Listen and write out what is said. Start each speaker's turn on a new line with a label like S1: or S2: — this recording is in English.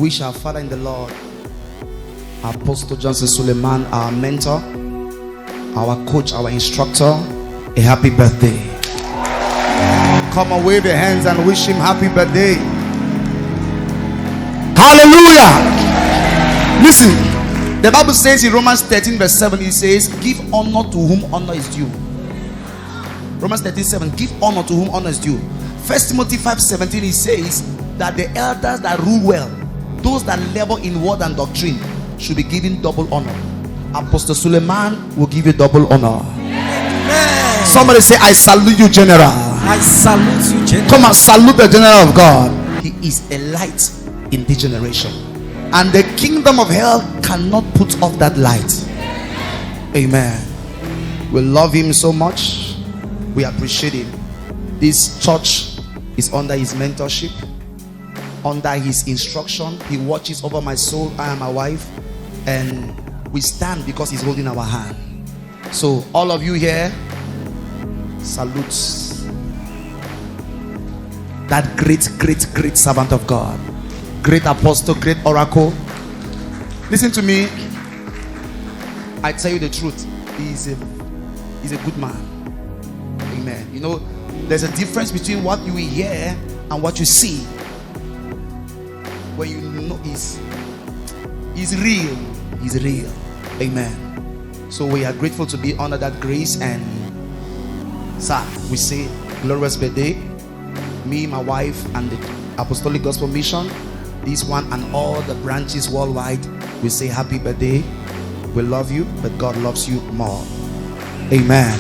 S1: wish our father in the Lord, Apostle Johnson Suleiman, our mentor, our coach, our instructor, a happy birthday. Come on, wave your hands and wish him happy birthday. Hallelujah. Listen, the Bible says in Romans 13 verse 7, it says, give honor to whom honor is due. Romans 13:7, give honor to whom honor is due. 1 Timothy 5:17, it says that the elders that rule well, those that labor in word and doctrine, should be given double honor. Apostle Suleiman will give you double honor. Amen. Somebody say, I salute you, General.
S2: I salute you, General.
S1: Come on, salute the General of God. He is a light in this generation, and the kingdom of hell cannot put off that light. Amen. We love him so much. We appreciate him. This church is under his mentorship, under his instruction. He watches over my soul, I and my wife, and we stand because he's holding our hand. So all of you here, salute that great servant of God, great apostle, great oracle. Listen to me, I tell you the truth, he's a good man. Amen. You know, there's a difference between what you hear and what you see. When you know he's real, he's real. Amen. So we are grateful to be under that grace, and sir, we say glorious birthday. Me, my wife, and the Apostolic Gospel Mission, this one and all the branches worldwide, we say happy birthday. We love you, but God loves you more. Amen.